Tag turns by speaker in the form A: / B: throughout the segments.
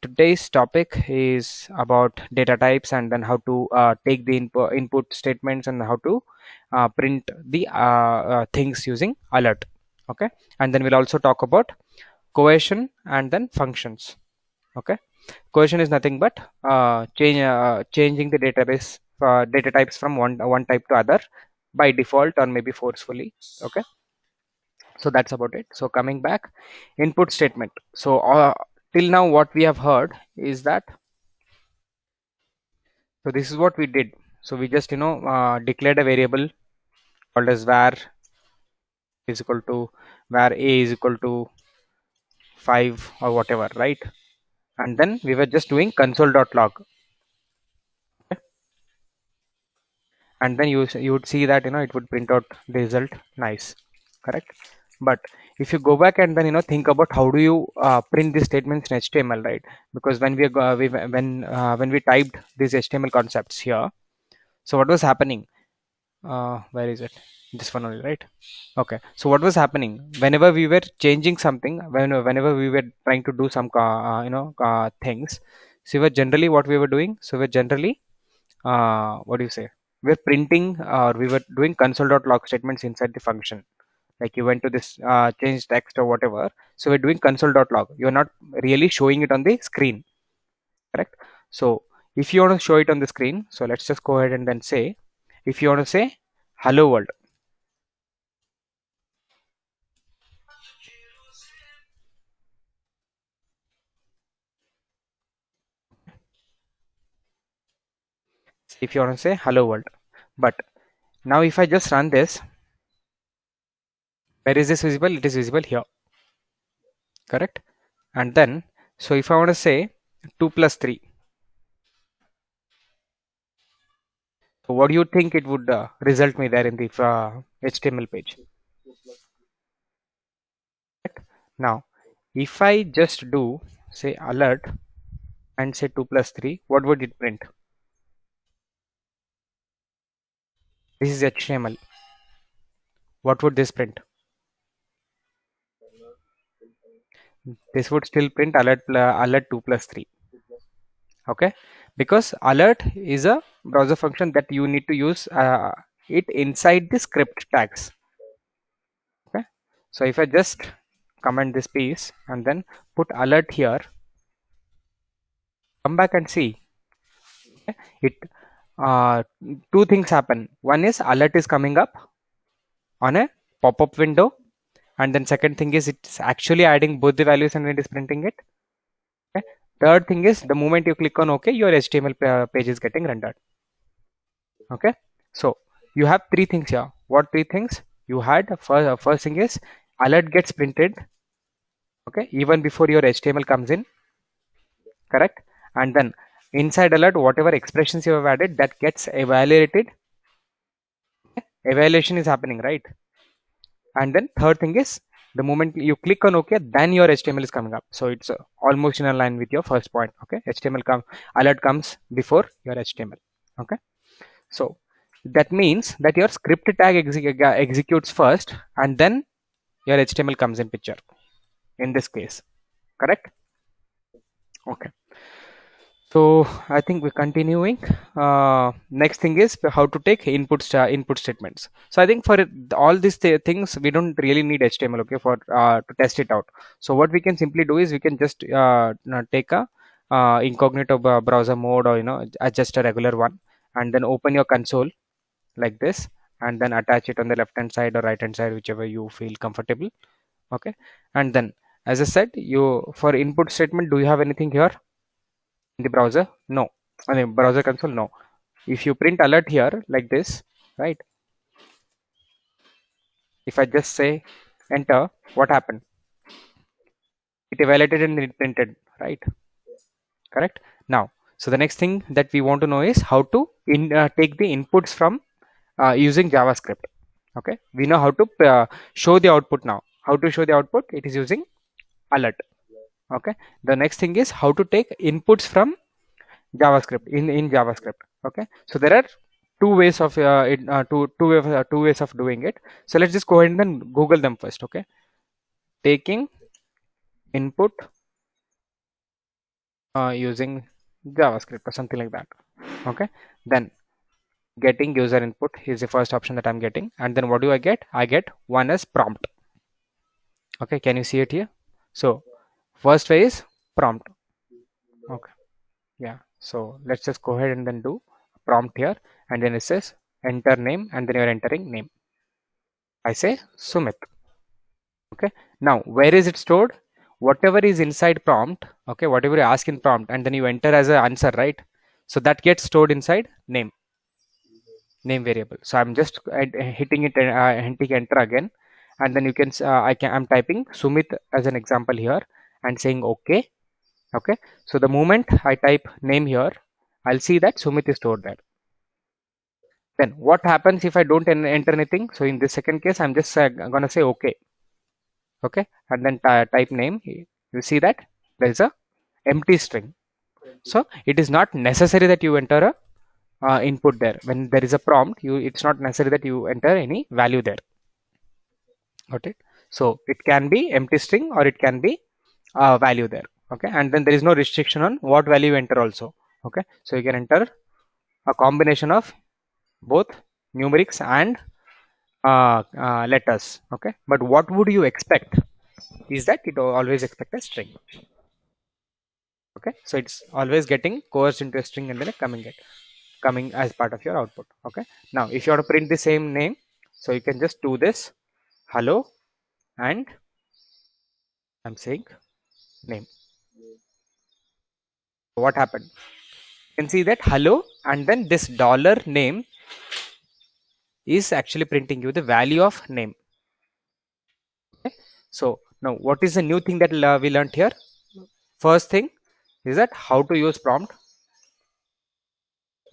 A: today's topic is about data types and then how to take the input statements and how to print the things using alert. Okay, and then we'll also talk about cohesion and then functions. Okay, cohesion is nothing but changing the database data types from one type to other by default or maybe forcefully. Okay, so that's about it. So coming back, input statement. So till now what we have heard is that, so this is what we did. So we just declared a variable called as var is equal to var a is equal to 5 or whatever, right? And then we were just doing console.log, and then you would see that it would print out the result. Nice, correct? But if you go back and then think about how do you print these statements in HTML, right? Because when when we typed these HTML concepts here, so what was happening, where is it? This one only, right? Okay, so what was happening whenever we were changing something, whenever we were trying to do some things, so we were generally what we were doing, so we're generally what do you say, we're printing or we were doing console.log statements inside the function. Like you went to this change text or whatever, so we're doing console.log. You're not really showing it on the screen, correct? So if you want to show it on the screen, so let's just go ahead and then say, if you want to say hello world, if you want to say hello world, but now if I just run this, where is this visible? It is visible here, correct? And then, so if I want to say 2 plus 3, so what do you think it would result me there in the HTML page? Now if I just do say alert and say 2 plus 3, what would it print? This is HTML. What would this print? This would still print alert 2 plus 3. Okay, because alert is a browser function that you need to use it inside the script tags. Okay, so if I just comment this piece and then put alert here, come back and see, okay, it two things happen. One is alert is coming up on a pop-up window, and then second thing is it's actually adding both the values and it is printing it. Okay, third thing is the moment you click on OK, your HTML page is getting rendered. Okay, so you have three things here. What three things you had? First thing is alert gets printed, okay, even before your HTML comes in, correct? And then inside alert, whatever expressions you have added, that gets evaluated. Evaluation is happening, right? And then third thing is the moment you click on OK, then your HTML is coming up. So it's almost in line with your first point. Okay, alert comes before your HTML. Okay, so that means that your script tag executes first and then your HTML comes in picture in this case, correct? Okay, so I think we're continuing. Next thing is how to take input statements. So I think for all these things we don't really need HTML, okay, for to test it out. So what we can simply do is we can just take a incognito browser mode, or just a regular one, and then open your console like this, and then attach it on the left hand side or right hand side, whichever you feel comfortable. Okay, and then as I said, you for input statement, do you have anything here in the browser? No. I mean browser console, no. If you print alert here like this, right? If I just say enter, what happened? It evaluated and it printed, right? Correct. Now, so the next thing that we want to know is how to take the inputs from using JavaScript. Okay, we know how to show the output now. How to show the output? It is using alert. Okay, the next thing is how to take inputs from JavaScript in JavaScript. Okay, so there are two ways of two ways of doing it. So let's just go ahead and then Google them first. Okay, taking input using JavaScript or something like that. Okay, then getting user input is the first option that I'm getting, and then what do I get? I get one as prompt. Okay, can you see it here? So first way is prompt. Okay, yeah, so let's just go ahead and then do prompt here, and then it says enter name, and then you're entering name. I say Sumit. Okay, now where is it stored? Whatever is inside prompt, okay, whatever you ask in prompt, and then you enter as an answer, right? So that gets stored inside name variable. So I'm just hitting it, hitting enter again, and then you can I'm typing Sumit as an example here and saying okay. Okay, so the moment I type name here, I'll see that Sumit is stored there. Then what happens if I don't enter anything? So in this second case, I'm just gonna say okay. Okay, and then type name. You see that there is a empty string. So it is not necessary that you enter a input there. When there is a prompt, it's not necessary that you enter any value there. Okay, so it can be empty string or it can be value there. Okay, and then there is no restriction on what value you enter also. Okay, so you can enter a combination of both numerics and letters. Okay, but what would you expect is that it always expect a string. Okay, so it's always getting coerced into a string and then coming as part of your output. Okay, now if you want to print the same name, so you can just do this hello, and I'm saying name. What happened? You can see that hello, and then this dollar name is actually printing you the value of name. Okay, so now what is the new thing that we learned here? First thing is that how to use prompt.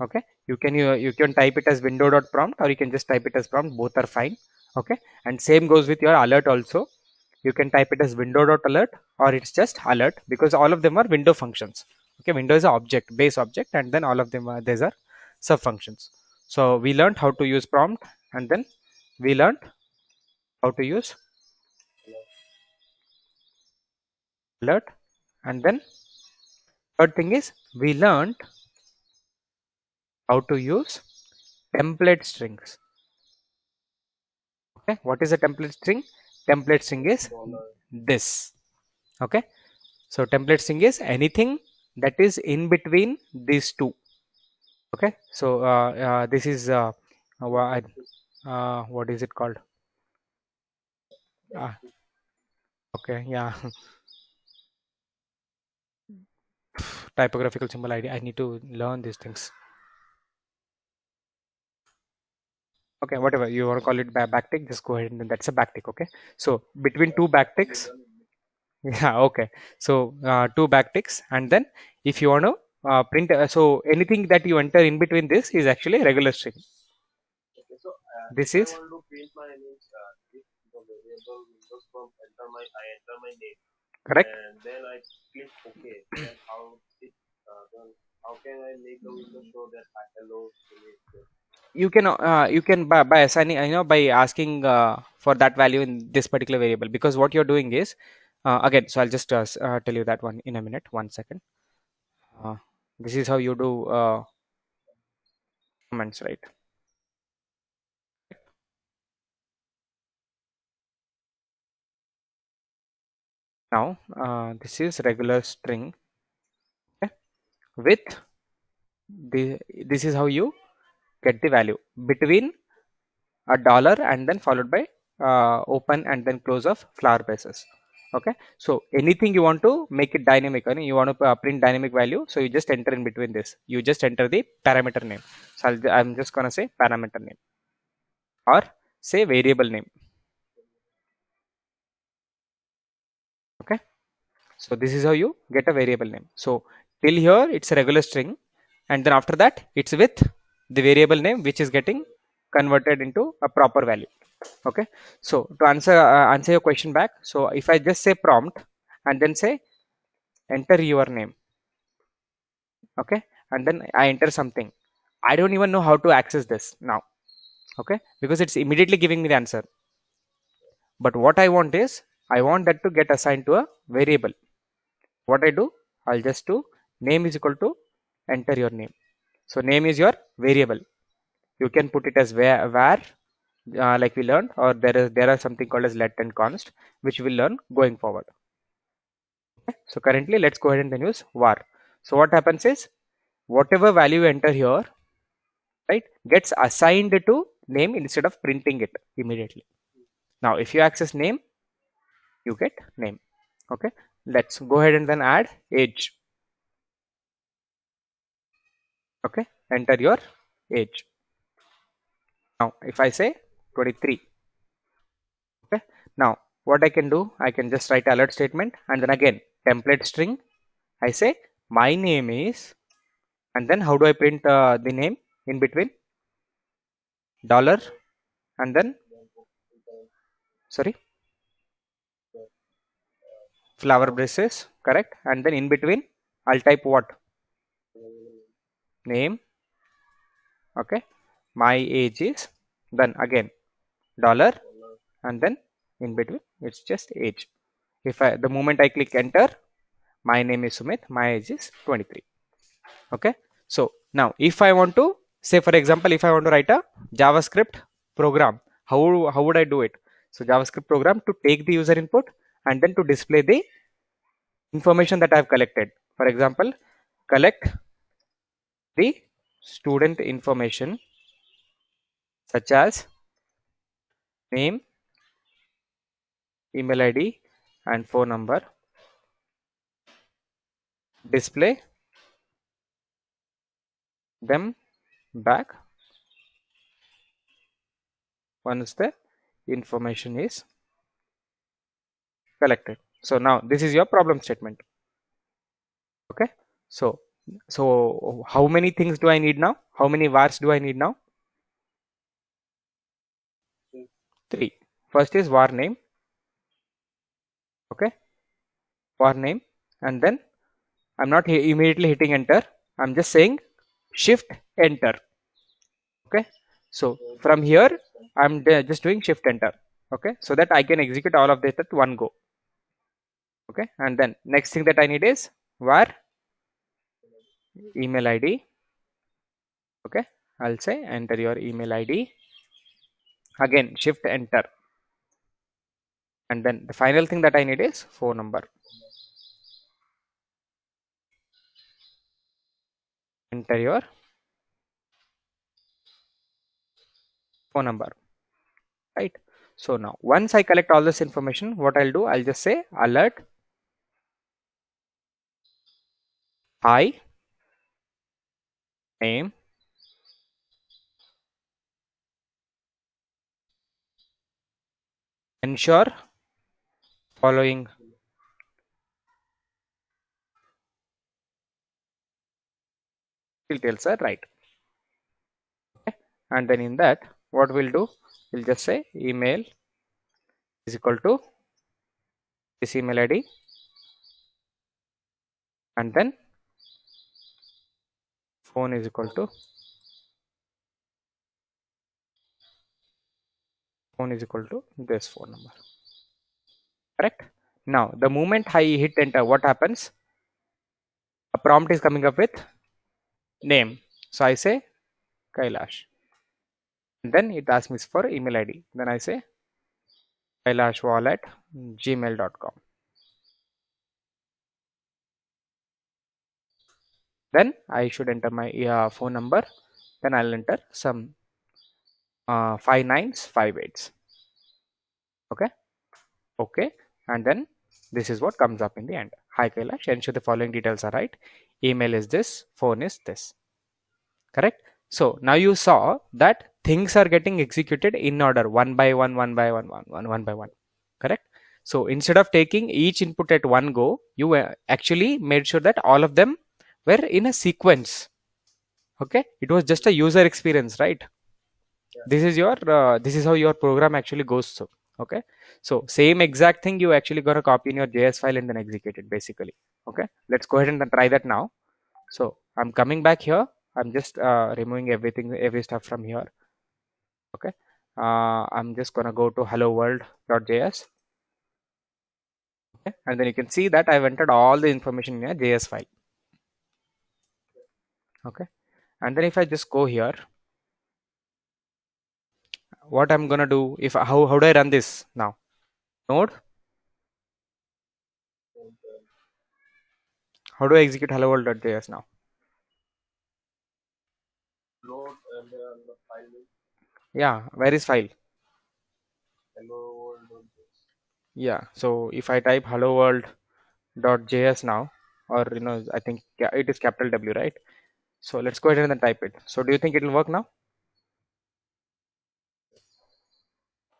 A: Okay, you can type it as window.prompt, or you can just type it as prompt. Both are fine. Okay, and same goes with your alert also. You can type it as window.alert, or it's just alert, because all of them are window functions. Okay, window is an object, base object, and then all of them are, these are sub functions. So we learned how to use prompt, and then we learned how to use alert, and then third thing is we learned how to use template strings. Okay, what is a template string? Template string is this. Okay, so template string is anything that is in between these two. Okay, so this is what is it called? Okay, yeah. Typographical symbol ID. I need to learn these things. Okay, whatever you want to call it, backtick, just go ahead, and then that's a backtick. Okay, so between two backticks, yeah, okay, so two backticks, and then if you want to print, so anything that you enter in between this is actually regular string. This is correct.
B: And then I click OK. Then how can I make the window show that hello?
A: You can by assigning, by asking for that value in this particular variable, because what you're doing is again, so I'll just tell you that one in a minute. 1 second. This is how you do comments, right? Now this is regular string. Okay, with this is how you get the value between a dollar and then followed by open and then close of flower bases. Okay, so anything you want to make it dynamic, you want to print dynamic value, so you just enter in between this. You just enter the parameter name. So I'm just gonna say parameter name, or say variable name. Okay, so this is how you get a variable name. So till here it's a regular string, and then after that it's with the variable name, which is getting converted into a proper value. Okay, so to answer your question back, so if I just say prompt and then say enter your name, okay, and then I enter something, I don't even know how to access this now. Okay, because it's immediately giving me the answer. But what I want is, I want that to get assigned to a variable. What I do, I'll just do name is equal to enter your name. So name is your variable. You can put it as var like we learned, or there are something called as let and const, which we'll learn going forward. Okay? So currently let's go ahead and then use var. So what happens is whatever value you enter here, right, gets assigned to name instead of printing it immediately. Now if you access name, you get name. Okay, let's go ahead and then add age. Okay, enter your age. Now if I say 23, okay, now what I can do, I can just write alert statement and then again template string. I say my name is, and then how do I print the name in between? Dollar and then sorry, flower braces, correct, and then in between I'll type what? Name. Okay, my age is, then again dollar and then in between it's just age. If I, the moment I click enter, my name is Sumit, my age is 23. Okay, so now if I want to say, for example, if I want to write a JavaScript program, how would I do it? So JavaScript program to take the user input and then to display the information that I have collected. For example, collect the student information such as name, email ID and phone number. Display them back once the information is collected. So now this is your problem statement. Okay, so how many things do I need now? How many vars do I need now? 3. First is var name. Okay, var name, and then I'm not immediately hitting enter, I'm just saying shift enter. Okay, so from here I'm just doing shift enter. Okay, so that I can execute all of this at one go. Okay, and then next thing that I need is var email ID. Okay, I'll say enter your email ID, again shift enter, and then the final thing that I need is phone number. Enter your phone number, right? So now once I collect all this information, what I'll do, I'll just say alert hi name ensure following details are right. Okay, and then in that what we'll do, we'll just say email is equal to this email ID, and then phone is equal to this phone number. Correct. Now the moment I hit enter, what happens? A prompt is coming up with name. So I say Kailash, and then it asks me for email ID. Then I say kailashwall@gmail.com. Then I should enter my phone number. Then I'll enter some 5 9s 5 8s. Okay, and then this is what comes up in the end. Hi Kailash, ensure the following details are right. Email is this, phone is this. Correct. So now you saw that things are getting executed in order, one by one by one. Correct. So instead of taking each input at one go, you actually made sure that all of them were in a sequence. Okay, it was just a user experience, right? This is your this is how your program actually goes through. Okay, so same exact thing you actually gonna copy in your JS file and then execute it basically. Okay, let's go ahead and then try that now. So I'm coming back here, I'm just removing every stuff from here. Okay, I'm just gonna go to hello world.js. Okay, and then you can see that I've entered all the information in a JS file. Okay, and then if I just go here, what I'm gonna do, if how do I run this now? Node,
B: and
A: how do I execute hello world.js now?
B: load and the file is
A: Yeah, where is file?
B: hello world.js.
A: Yeah, so if I type hello world.js now, or I think it is capital W, right? So let's go ahead and then type it. So do you think it will work now?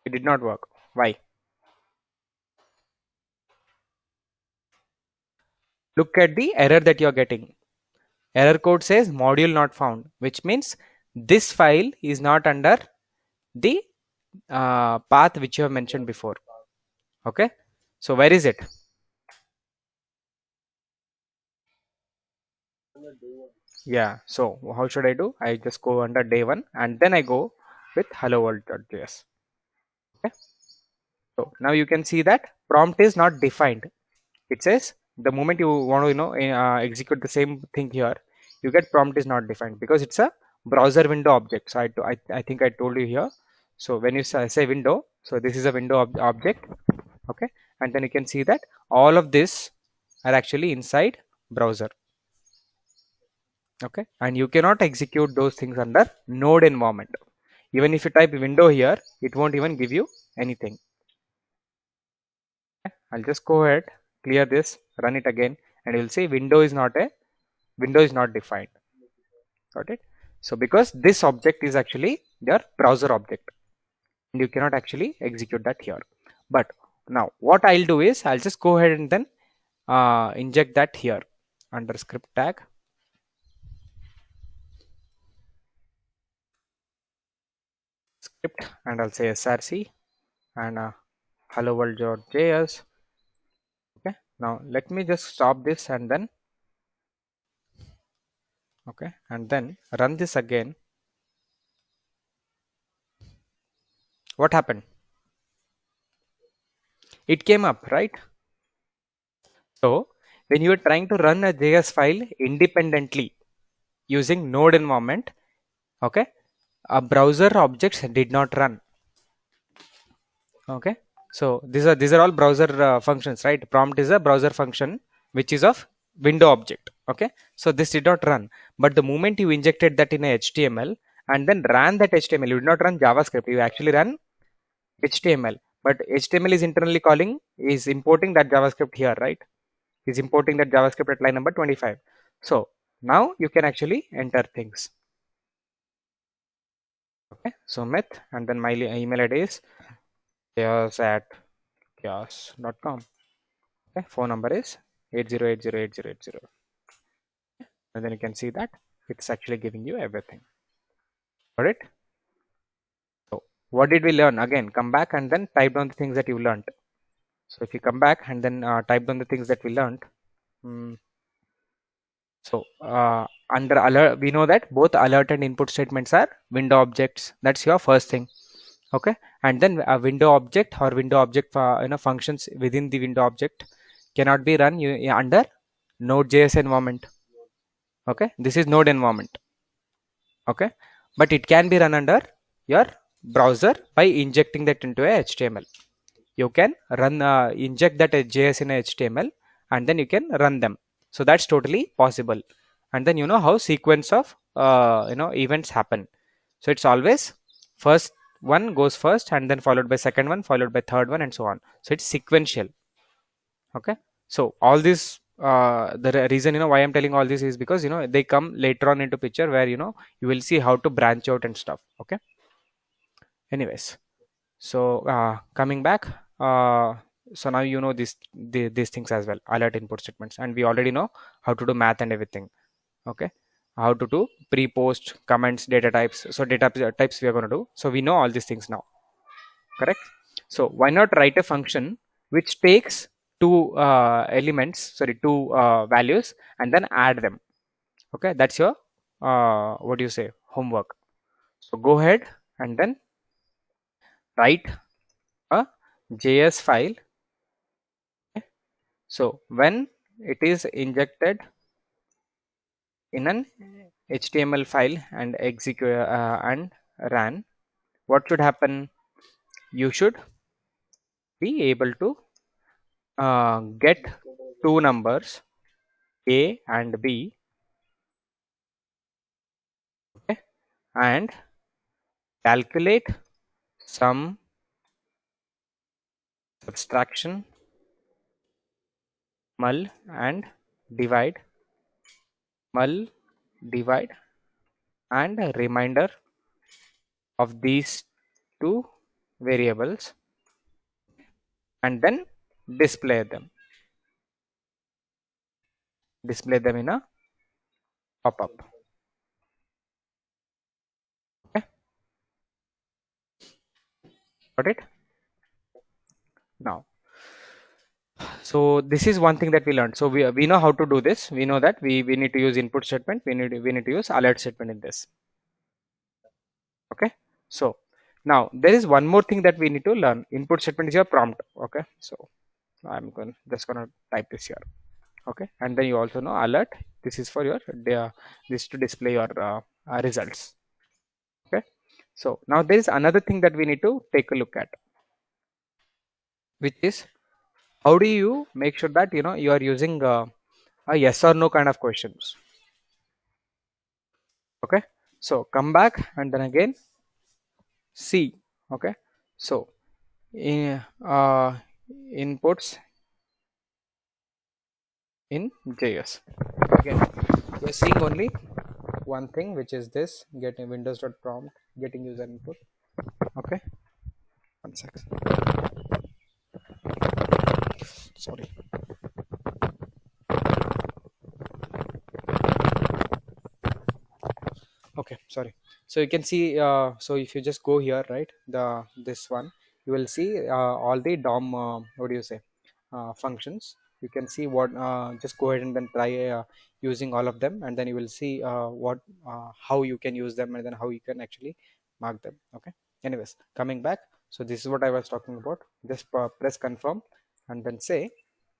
A: It did not work. Why? Look at the error that you're getting. Error code says module not found, which means this file is not under the path which you have mentioned before. Okay, so where is it? Yeah, so how should I do? I just go under day one and then I go with hello world.js. Okay, so now you can see that prompt is not defined. It says the moment you want to execute the same thing here, you get prompt is not defined because it's a browser window object. So I think I told you here. So when you say window, so this is a window object. Okay, and then you can see that all of this are actually inside browser. Okay, and you cannot execute those things under node environment. Even if you type window here, it won't even give you anything. Okay? I'll just go ahead, clear this, run it again, and you'll see window is not defined. Got it? So because this object is actually your browser object, and you cannot actually execute that here. But now what I'll do is I'll just go ahead and then inject that here under script tag. Script, and I'll say src and hello world.js. Okay, now let me just stop this and then okay, and then run this again. What happened? It came up, right? So when you are trying to run a JS file independently using node environment, okay, a browser objects did not run. Okay, so these are all browser functions, right? Prompt is a browser function which is of window object. Okay, so this did not run, but the moment you injected that in a HTML and then ran that HTML, you did not run JavaScript, you actually ran HTML. But HTML is internally calling, is importing that JavaScript here, right? Is importing that JavaScript at line number 25. So now you can actually enter things. Okay, so myth, and then my email ID is chaos@chaos.com. Okay, phone number is 80808080, and then you can see that it's actually giving you everything. Got it? So what did we learn? Again, come back and then type down the things that you learned. So if you come back and then type down the things that we learned. So under alert, we know that both alert and input statements are window objects. That's your first thing. Okay, and then a window object or window object functions within the window object cannot be run under Node.js environment. Okay, this is node environment. Okay, but it can be run under your browser by injecting that into a HTML. You can run inject that JS in a HTML and then you can run them. So that's totally possible. And then you know how sequence of events happen. So it's always first one goes first and then followed by second one followed by third one and so on. So it's sequential. Okay, so all this the reason why I'm telling all this is because they come later on into picture where you will see how to branch out and stuff. Okay, anyways, so coming back, so now you know these things as well, alert input statements, and we already know how to do math and everything. Okay, how to do pre-post comments, data types. So data types we are going to do, so we know all these things now, correct? So why not write a function which takes two two values and then add them. Okay, that's your what do you say, homework. So go ahead and then write a JS file. Okay. So when it is injected in an HTML file and execute and ran, what should happen? You should be able to get two numbers A and B, okay, and calculate some subtraction, mul and divide, mul divide and a reminder of these two variables, and then display them in a pop-up. Okay, got it? Now, so this is one thing that we learned. So we know how to do this. We know that we need to use input statement. We need to use alert statement in this. Okay, so now there is one more thing that we need to learn. Input statement is your prompt. Okay, so I'm just gonna type this here. Okay, and then you also know alert. This is for your this to display your results. Okay, so now there is another thing that we need to take a look at, which is how do you make sure that you are using a yes or no kind of questions. Okay, so come back and then again see. Okay, so in inputs in JS, again you're seeing only one thing, which is this getting windows.prompt getting user input. Okay, one second, sorry. Okay, sorry. So you can see so if you just go here, right, this one, you will see all the DOM what do you say functions. You can see what just go ahead and then try using all of them, and then you will see what how you can use them, and then how you can actually mark them. Okay, anyways, coming back, so this is what I was talking about. Just press confirm and then say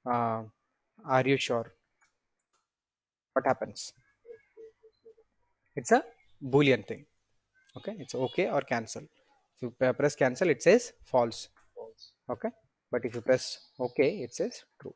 A: are you sure. What happens? It's a boolean thing. Okay, it's okay or cancel. If you press cancel, it says false.
B: False.
A: Okay, but if you press okay, it says true.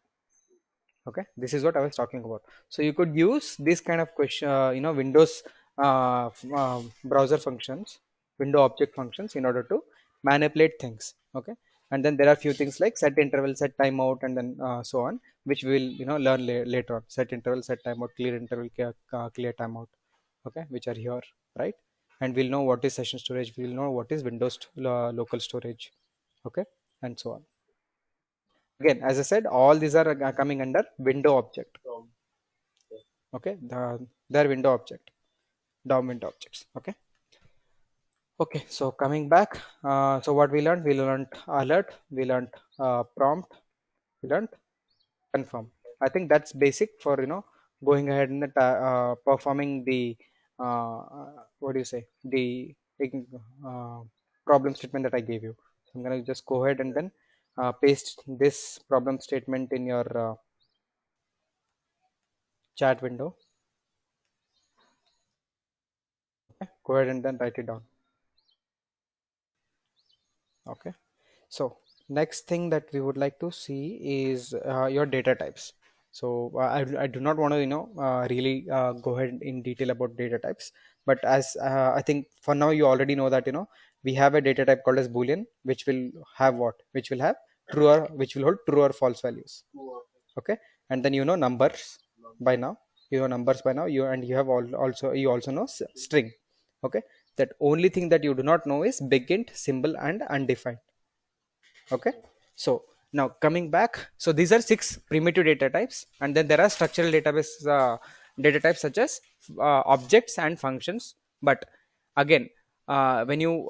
A: Okay, this is what I was talking about. So you could use this kind of question Windows browser functions, window object functions, in order to manipulate things. Okay, and then there are few things like set interval, set timeout, and then so on, which we will learn later on. Set interval, set timeout, clear interval, clear timeout. Okay, which are here, right? And we'll know what is session storage, we'll know what is Windows local storage. Okay, and so on. Again, as I said, all these are coming under window object.
B: From
A: Okay, their window object, DOM window objects. Okay, okay, so coming back, so what we learned alert, we learned prompt, we learned confirm. I think that's basic for going ahead and performing the what do you say, the uh, problem statement that I gave you. So I'm going to just go ahead and then paste this problem statement in your chat window. Okay, go ahead and then write it down. Okay, so next thing that we would like to see is your data types. So I do not want to really go ahead in detail about data types, but as I think for now you already know that we have a data type called as boolean, which will have what, which will have true or which will hold true or false values. Okay, and then numbers by now, numbers by now, you have also know string. Okay, that only thing that you do not know is big int, symbol, and undefined. Okay, so now coming back, so these are 6 primitive data types, and then there are structural database data types such as objects and functions. But again, when you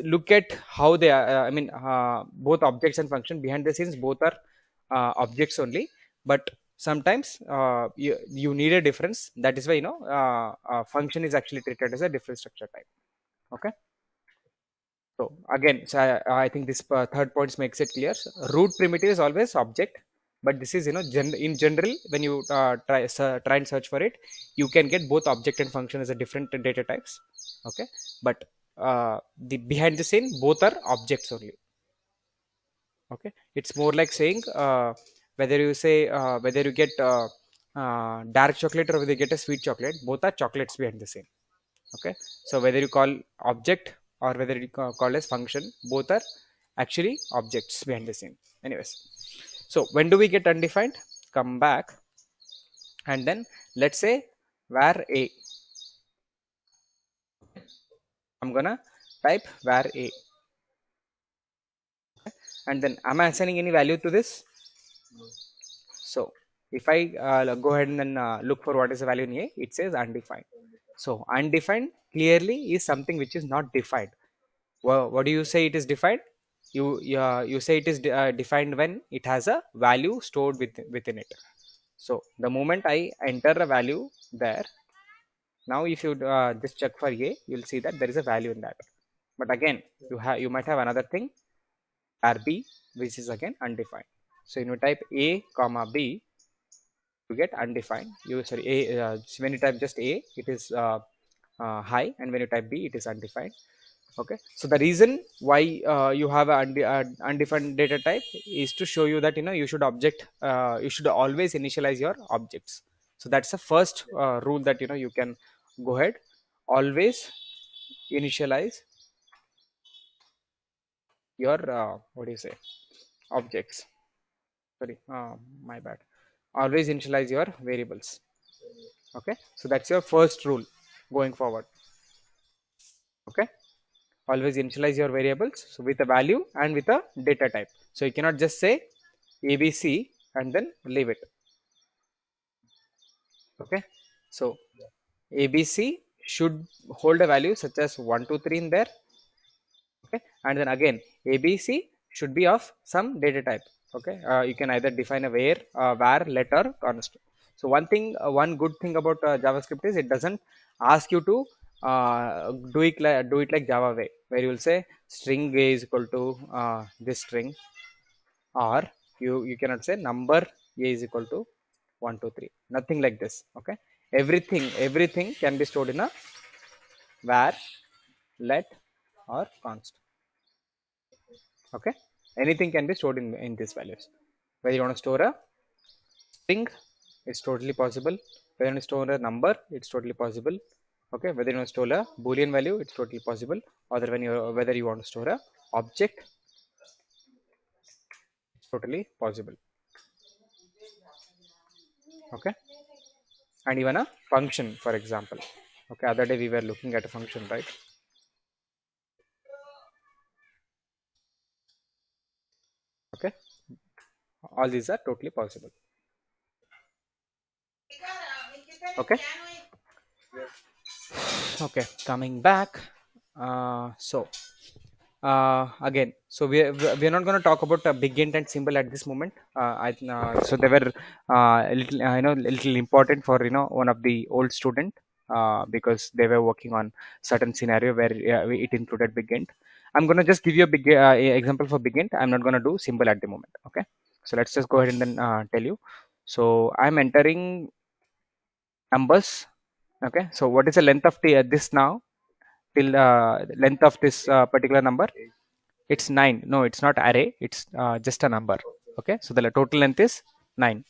A: look at how they are, I mean both objects and function, behind the scenes both are objects only, but sometimes you need a difference. That is why function is actually treated as a different structure type. Okay, so again, so I think this third point makes it clear. Root primitive is always object, but this is in general when you try and search for it, you can get both object and function as a different data types. Okay, but the behind the scene both are objects only. Okay, it's more like saying whether you say whether you get dark chocolate or whether you get a sweet chocolate, both are chocolates behind the scene. Okay, so whether you call object or whether you call as function, both are actually objects behind the scene. Anyways, so when do we get undefined? Come back, and then let's say var a. I'm gonna type var a, and then am I assigning any value to this? So if I go ahead and then look for what is the value in a, it says undefined. So undefined clearly is something which is not defined. Well, what do you say it is defined? You say it is defined when it has a value stored within it. So the moment I enter a value there, now if you just check for a, you'll see that there is a value in that. But again, you might have another thing, rb, which is again undefined. So when you type a comma b, you get undefined. When you type just a, it is high, and when you type b, it is undefined. Okay, so the reason why you have an undefined data type is to show you that you should you should always initialize your objects. So that's the first rule that you can go ahead, always initialize your what do you say, objects. Sorry, my bad. Always initialize your variables. Okay, so that's your first rule going forward. Okay, always initialize your variables, so with a value and with a data type. So you cannot just say abc and then leave it. Okay, so abc should hold a value such as 1 2 3 in there. Okay, and then again abc should be of some data type. Okay, you can either define a var, let, or const. So one good thing about javascript is it doesn't ask you to do it like java way, where you will say string a is equal to this string, or you cannot say number a is equal to 1 2 3. Nothing like this. Okay, everything can be stored in a var, let, or const. Okay, anything can be stored in these values. Whether you want to store a string, it's totally possible. Whether you want to store a number, it's totally possible. Okay, whether you want to store a boolean value, it's totally possible. Or whether you want to store a object, it's totally possible. Okay, and even a function, for example. Okay, other day we were looking at a function, right? Okay, all these are totally possible. Okay, okay, coming back. Again, so we're not going to talk about big int and symbol at this moment. So they were a little little important for one of the old student, because they were working on certain scenario where it included big int. I'm going to just give you a big example for big int. I'm not going to do symbol at the moment. Okay, so let's just go ahead and then tell you. So I'm entering numbers. Okay, so what is the length of this now, till length of this particular number? It's 9. No, it's not array, it's just a number. Okay, so the total length is 9.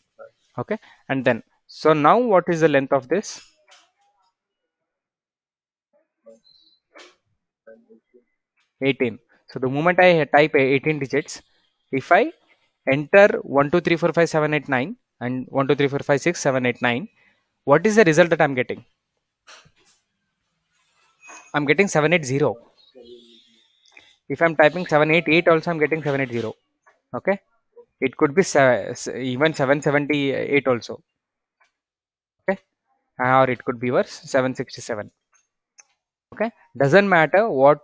A: Okay, and then so now what is the length of this? 18. So the moment I type 18 digits, if I enter 1 2 3 4 5 7 8 9 and 1 2 3 4 5 6 7 8 9, what is the result that I'm getting? I'm getting 780. If I'm typing 788 also, I'm getting 780. Okay, it could be even 778 also. Okay, or it could be worse, 767. Okay, doesn't matter what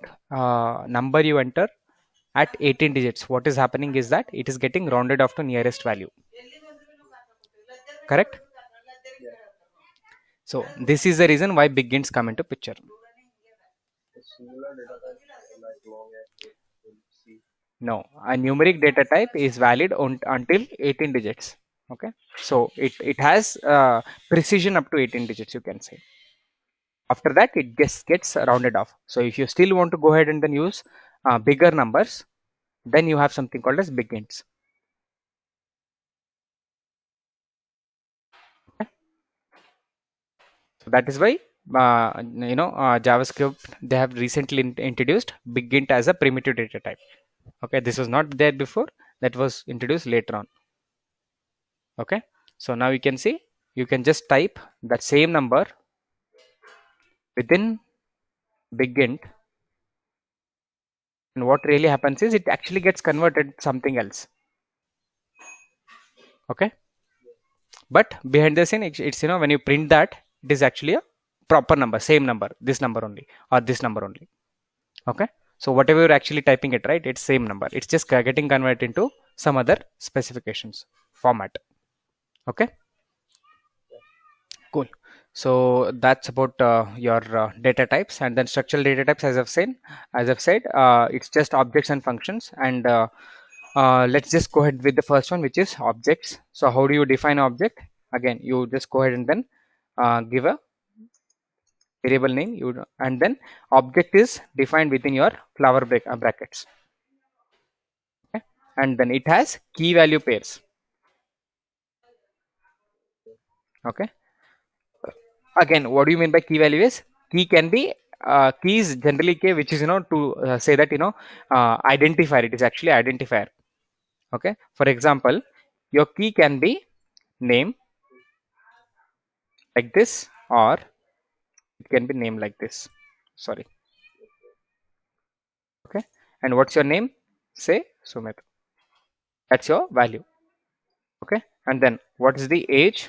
A: number you enter at 18 digits. What is happening is that it is getting rounded off to nearest value. Correct? So this is the reason why big ints come into picture.
B: A similar data type like long and C.
A: No, a numeric data type is valid until 18 digits. Okay, so it has precision up to 18 digits, you can say. After that, it gets rounded off. So if you still want to go ahead and then use bigger numbers, then you have something called as big ints. Okay. So that is why JavaScript, they have recently introduced big int as a primitive data type. Okay, this was not there before, that was introduced later on. Okay, so now you can see, you can just type that same number within big int, and what really happens is it actually gets converted something else. Okay, but behind the scene, it's when you print that, it is actually a proper number, same number, this number only, or this number only. Okay, so whatever you're actually typing it, right, it's same number, it's just getting converted into some other specifications format. Okay, cool. So that's about your data types. And then structural data types, as I've said, it's just objects and functions. And let's just go ahead with the first one, which is objects. So how do you define an object? Again, you just go ahead and then give a variable name, and then object is defined within your flower brackets. Okay, and then it has key value pairs. Okay, again, what do you mean by key value is, key can be key is generally k, which is to say that identifier, it is actually identifier. Okay, for example, your key can be name like this, or it can be name like this, sorry. Okay, and what's your name? Say Sumit, that's your value. Okay, and then what is the age?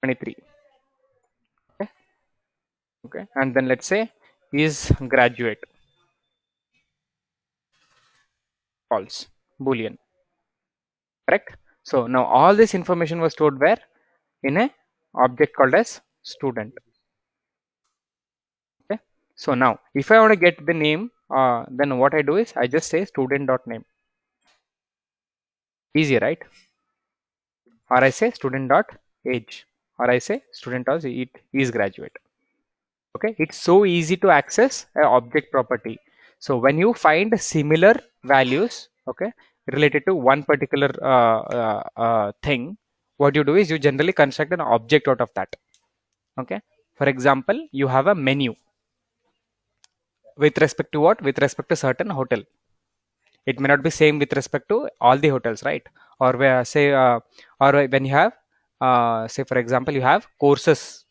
A: 23. Okay, okay, and then let's say is graduate, false, boolean. Correct. So now all this information was stored where? In a object called as student. Okay, so now if I want to get the name, then what I do is I just say student.name. Easy, right? Or I say student.age, or I say student as it is graduate. Okay, it's so easy to access a object property. So when you find similar values, okay, related to one particular thing, what you do is you generally construct an object out of that. Okay, for example, you have a menu with respect to what? With respect to certain hotel. It may not be same with respect to all the hotels, right? Or where say or when you have say for example, you have courses.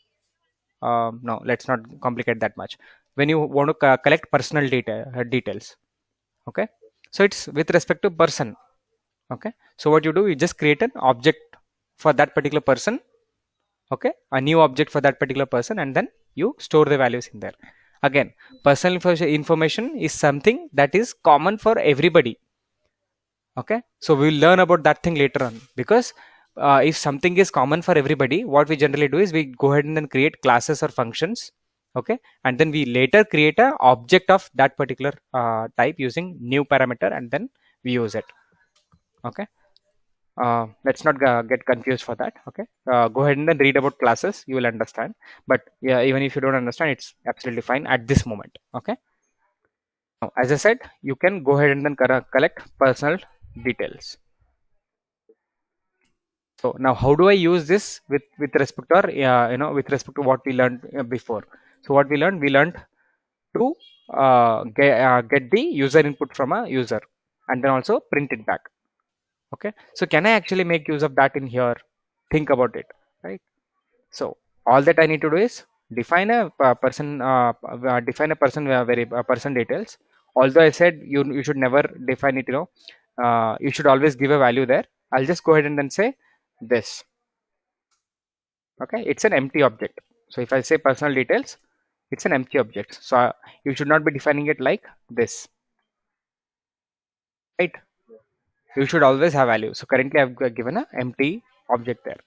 A: No, let's not complicate that much. When you want to collect personal details, okay, so it's with respect to person. Okay, so what you do, you just create an object for that particular person. Okay, a new object for that particular person, and then you store the values in there. Again, personal information is something that is common for everybody. Okay, so we'll learn about that thing later on, because if something is common for everybody, what we generally do is we go ahead and then create classes or functions. Okay, and then we later create a object of that particular type using new parameter, and then we use it. Okay, let's not get confused for that. Okay, go ahead and then read about classes, you will understand. But yeah, even if you don't understand, it's absolutely fine at this moment. Okay, now as I said, you can go ahead and then collect personal details. So now how do I use this with respect to our, with respect to what we learned before? So what we learned to get the user input from a user, and then also print it back. Okay, so can I actually make use of that in here? Think about it, right? So all that I need to do is define a person person details. Although I said you should never define it, you should always give a value there. I'll just go ahead and then say this. Okay, it's an empty object. So if I say personal details, it's an empty object. So you should not be defining it like this, right? You should always have value. So currently I've given an empty object there.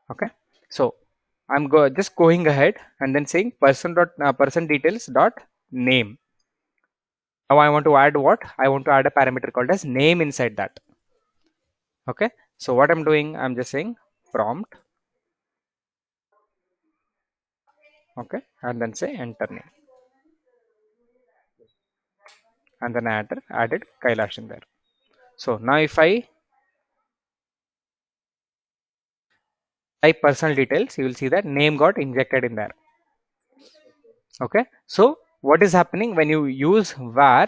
A: Okay, so I'm just going ahead and then saying person details dot name. Now I want to add what? I want to add a parameter called as name inside that. Okay, so what I'm doing, I'm just saying prompt, okay, and then say enter name, and then I added Kailash in there. So now if I type personal details, you will see that name got injected in there. Okay, so what is happening when you use var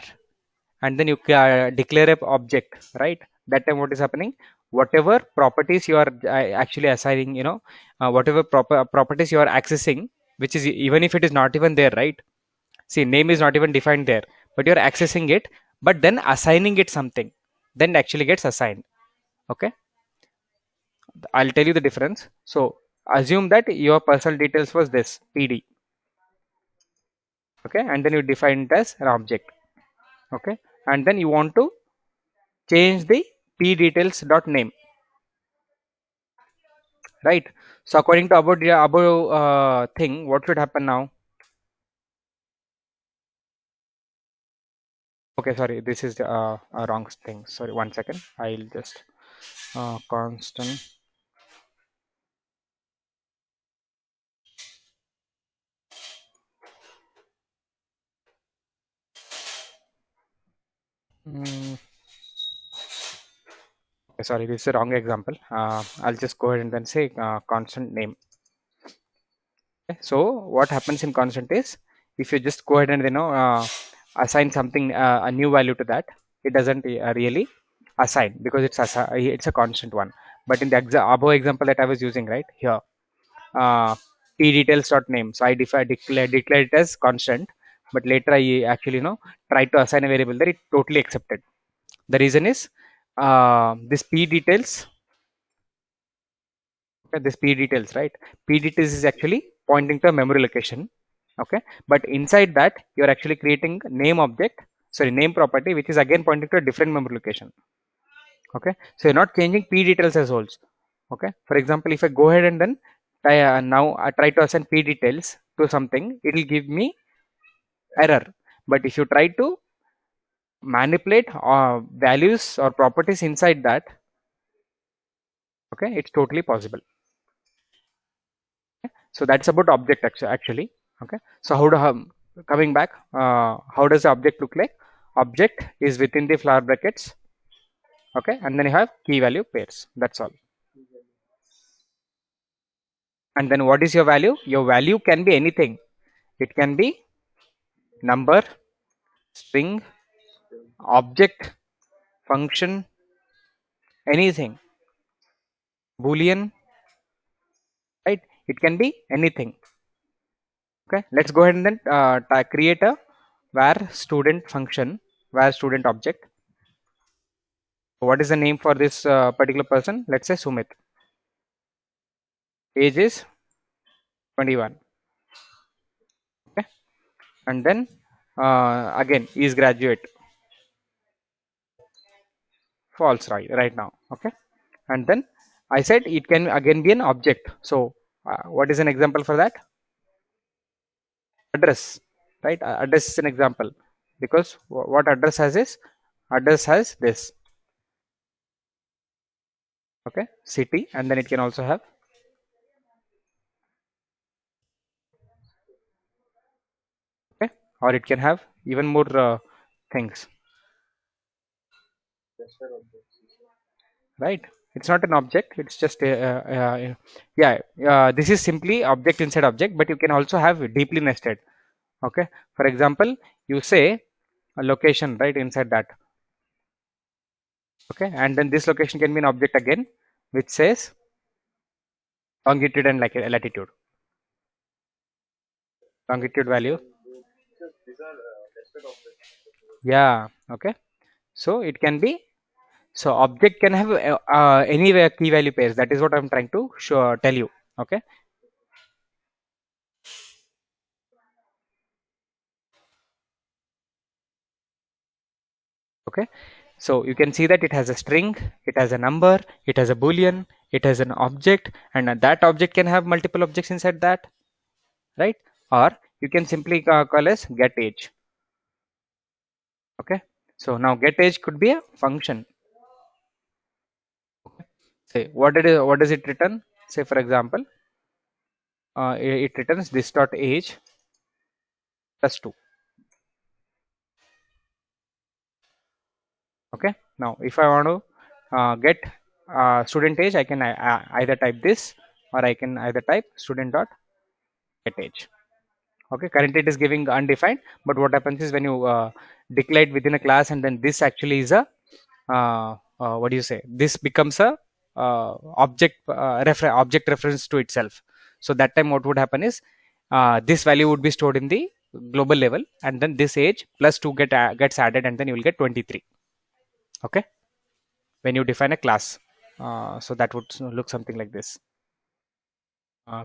A: and then you declare a object, right? That time what is happening, whatever properties you are actually assigning, whatever properties you are accessing, which is even if it is not even there, right? See, name is not even defined there, but you're accessing it, but then assigning it something, then it actually gets assigned. Okay, I'll tell you the difference. So assume that your personal details was this PD, okay, and then you define it as an object, okay, and then you want to change the p details dot name, right? So according to about the above thing, what should happen now? Okay, sorry, this is a wrong thing. Sorry, 1 second. I'll just constant. Mm, okay, sorry, this is a wrong example. I'll just go ahead and then say constant name. Okay, so what happens in constant is, if you just go ahead and assign something a new value to that, it doesn't really assign because it's a constant one. But in the above example that I was using right here, p details dot name, so I declare it as constant, but later I actually try to assign a variable there, it totally accepted. The reason is this p details, okay, this p details, right? P details is actually pointing to a memory location, okay, but inside that you're actually creating name object, sorry, name property, which is again pointing to a different memory location. Okay, so you're not changing p details as holds. Okay, for example, if I go ahead and then now I try to assign p details to something, it will give me error. But if you try to manipulate values or properties inside that, okay, it's totally possible. So that's about object actually. Okay, so coming back, how does the object look like? Object is within the flower brackets, okay, and then you have key value pairs, that's all. And then what is your value? Your value can be anything. It can be number, string, object, function, anything, boolean, right? It can be anything. Okay, let's go ahead and then create a var student function, var student object. What is the name for this particular person? Let's say Sumit. Age is 21. Okay, and then again is graduate. False, right now. Okay, and then I said it can again be an object. So what is an example for that? Address, right? Address is an example because what address has is, address has this, okay, city, and then it can also have, okay, or it can have even more things, right? It's not an object, it's just yeah, this is simply object inside object, but you can also have deeply nested. Okay, for example, you say a location right inside that, okay, and then this location can be an object again, which says longitude and like latitude, longitude value.
B: These are nested objects.
A: Yeah, okay, so it can be, so object can have any key value pairs, that is what I'm trying to tell you. Okay, okay, so you can see that it has a string, it has a number, it has a boolean, it has an object, and that object can have multiple objects inside that, right? Or you can simply call as get age. Okay, so now get age could be a function. Say what does it return? Say for example, it returns this dot age plus 2. Okay, now if I want to get student age, I can either type this, or I can either type student dot get age. Okay, currently it is giving undefined, but what happens is when you declare it within a class, and then this actually is a what do you say, this becomes a object reference to itself. So that time what would happen is this value would be stored in the global level, and then this age plus 2 gets added, and then you will get 23. Okay, when you define a class, so that would look something like this: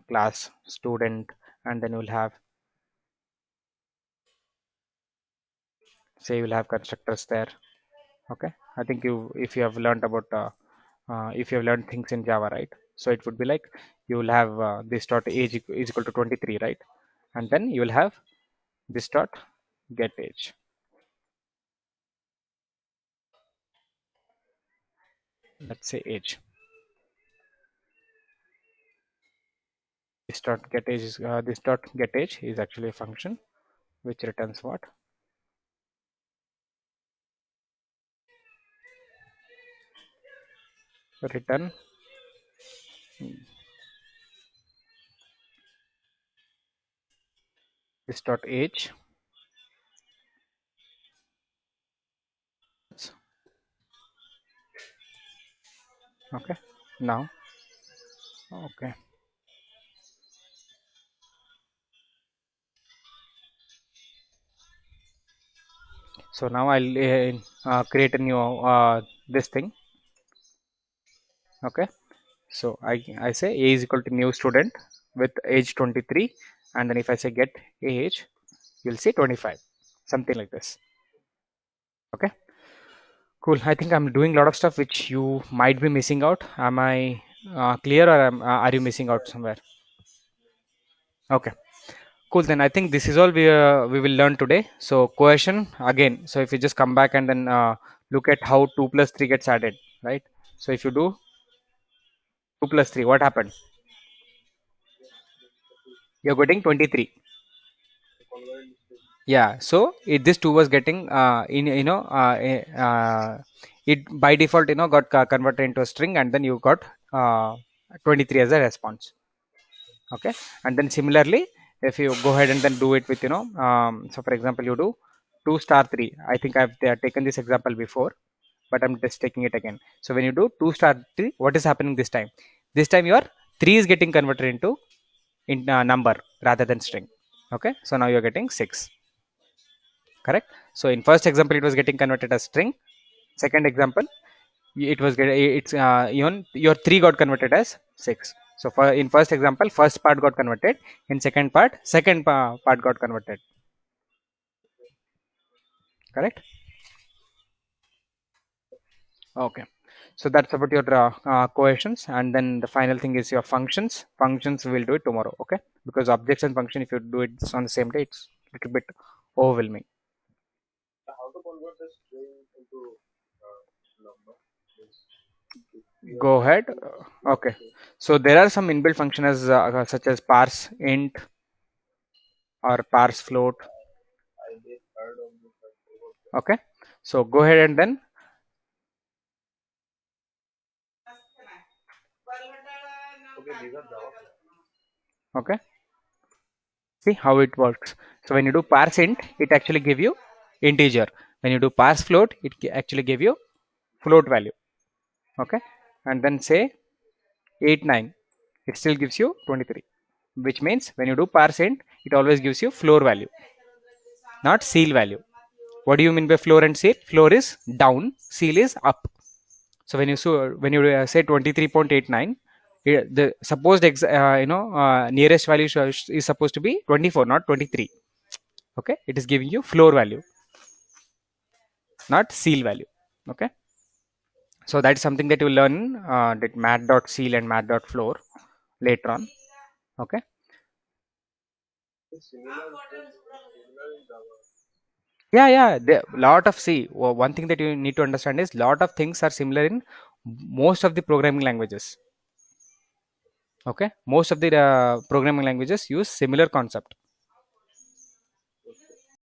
A: class student, and then you will have, say you will have constructors there. Okay, I think you, if you have learned about if you have learned things in Java, right? So it would be like you will have this dot age is equal to 23, right? And then you will have this dot get age. Let's say age. This dot get age is this dot get age is actually a function which returns what? Return this dot age. Okay, now okay. So now I'll create a new this thing. Okay, so I say a is equal to new student with age 23, and then if I say get age, you'll see 25, something like this. Okay, cool. I think I'm doing a lot of stuff which you might be missing out. Am I clear, or are you missing out somewhere? Okay, cool. Then I think this is all we will learn today. So cohesion again. So if you just come back and then look at how 2 plus 3 gets added, right? So if you do 2 plus 3, what happened? You're getting 23. Yeah, so this 2 was getting in it by default got converted into a string, and then you got 23 as a response. Okay, and then similarly, if you go ahead and then do it with so for example you do 2 star 3. I think I've taken this example before, but I'm just taking it again. So when you do 2 star 3, what is happening this time? This time your 3 is getting converted into number rather than string. Okay, so now you're getting 6. Correct. So in first example it was getting converted as string. Second example it was it's even your 3 got converted as 6. So for in first example, first part got converted. In second part, second part got converted. Correct. Okay, so that's about your cohesions, and then the final thing is your functions. Functions we'll do it tomorrow. Okay, because objects and function, if you do it on the same day, it's a little bit overwhelming.
B: How to convert the string into number?
A: Go ahead. Okay, so there are some inbuilt functions such as parse int or parse float.
B: I did heard of this.
A: Okay, so go ahead and then
B: Okay, these are Java.
A: okay, see how it works. So when you do parse int, it actually give you integer. When you do parse float, it actually give you float value. Okay, and then say 8 9, it still gives you 23, which means when you do parse int, it always gives you floor value, not ceil value. What do you mean by floor and ceil? Floor is down, ceil is up. So when you say 23.89, the supposed nearest value is supposed to be 24, not 23. Okay, it is giving you floor value, not ceil value. Okay, so that's something that you learn that mat.ceil and mat.floor later on. Okay,
B: It's similar in Java.
A: Yeah. Lot of one thing that you need to understand is lot of things are similar in most of the programming languages. Okay, most of the programming languages use similar concept.
B: Okay.